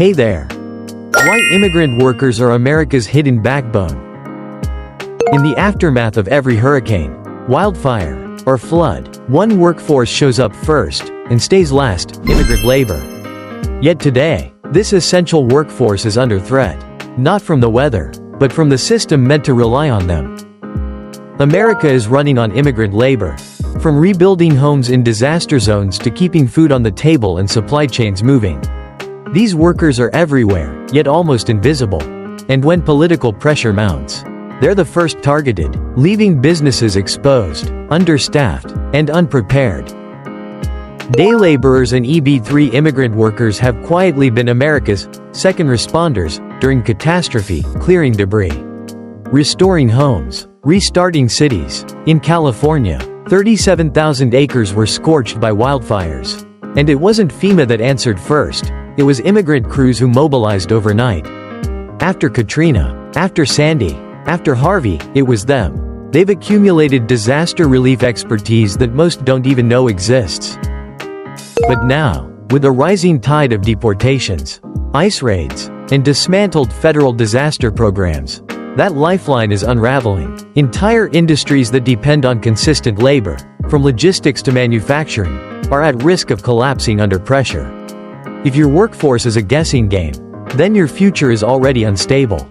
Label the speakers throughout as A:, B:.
A: Hey there! Why immigrant workers are America's hidden backbone. In the aftermath of every hurricane, wildfire, or flood, one workforce shows up first and stays last: immigrant labor. Yet today, this essential workforce is under threat, not from the weather, but from the system meant to rely on them. America is running on immigrant labor. From rebuilding homes in disaster zones to keeping food on the table and supply chains moving. These workers are everywhere, yet almost invisible. And when political pressure mounts, they're the first targeted, leaving businesses exposed, understaffed, and unprepared. Day laborers and EB-3 immigrant workers have quietly been America's second responders during catastrophe, clearing debris, restoring homes, restarting cities. In California, 37,000 acres were scorched by wildfires. And it wasn't FEMA that answered first, it was immigrant crews who mobilized overnight. After Katrina, after Sandy, after Harvey, it was them. They've accumulated disaster relief expertise that most don't even know exists. But now, with a rising tide of deportations, ICE raids, and dismantled federal disaster programs, that lifeline is unraveling. Entire industries that depend on consistent labor, from logistics to manufacturing, are at risk of collapsing under pressure. If your workforce is a guessing game, then your future is already unstable.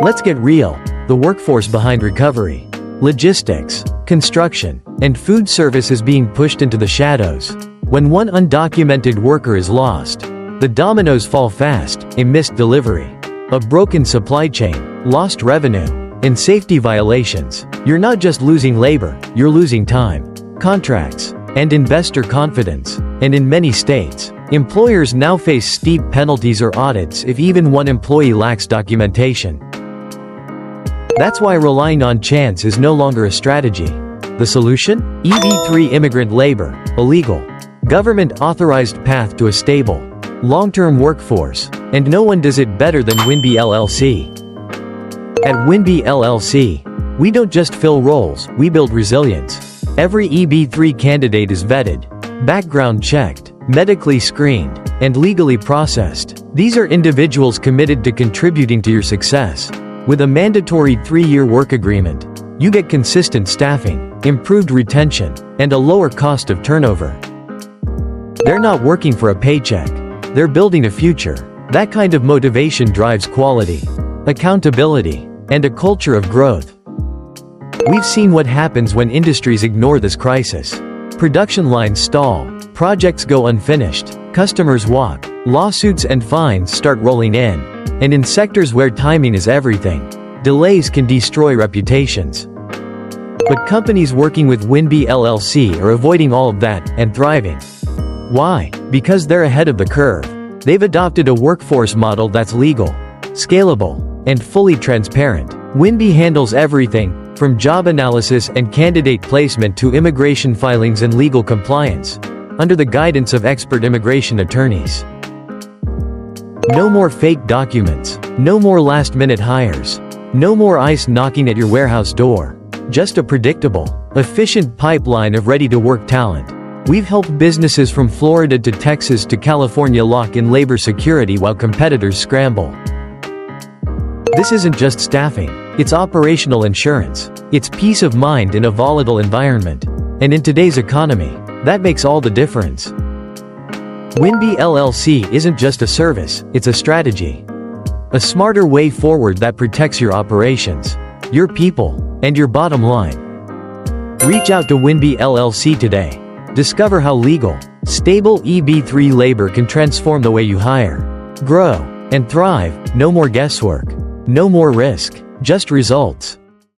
A: Let's get real. The workforce behind recovery, logistics, construction, and food service is being pushed into the shadows. When one undocumented worker is lost, the dominoes fall fast: a missed delivery, a broken supply chain, lost revenue, and safety violations. You're not just losing labor, you're losing time, contracts, and investor confidence. And in many states, employers now face steep penalties or audits if even one employee lacks documentation. That's why relying on chance is no longer a strategy. The solution? EB-3 immigrant labor, a legal, government-authorized path to a stable, long-term workforce, and no one does it better than Winbi LLC. At Winbi LLC, we don't just fill roles, we build resilience. Every EB-3 candidate is vetted, background checked, medically screened, and legally processed. These are individuals committed to contributing to your success. With a mandatory 3-year work agreement, you get consistent staffing, improved retention, and a lower cost of turnover. They're not working for a paycheck. They're building a future. That kind of motivation drives quality, accountability, and a culture of growth. We've seen what happens when industries ignore this crisis. Production lines stall, projects go unfinished, customers walk, lawsuits and fines start rolling in. And in sectors where timing is everything, delays can destroy reputations. But companies working with Winbi LLC are avoiding all of that and thriving. Why? Because they're ahead of the curve. They've adopted a workforce model that's legal, scalable, and fully transparent. Winbi handles everything from job analysis and candidate placement to immigration filings and legal compliance, under the guidance of expert immigration attorneys. No more fake documents, no more last-minute hires, no more ICE knocking at your warehouse door. Just a predictable, efficient pipeline of ready-to-work talent. We've helped businesses from Florida to Texas to California lock in labor security while competitors scramble. This isn't just staffing, it's operational insurance. It's peace of mind in a volatile environment. And in today's economy, that makes all the difference. Winbi LLC isn't just a service, it's a strategy. A smarter way forward that protects your operations, your people, and your bottom line. Reach out to Winbi LLC today. Discover how legal, stable EB-3 labor can transform the way you hire, grow, and thrive. No more guesswork. No more risk. Just results.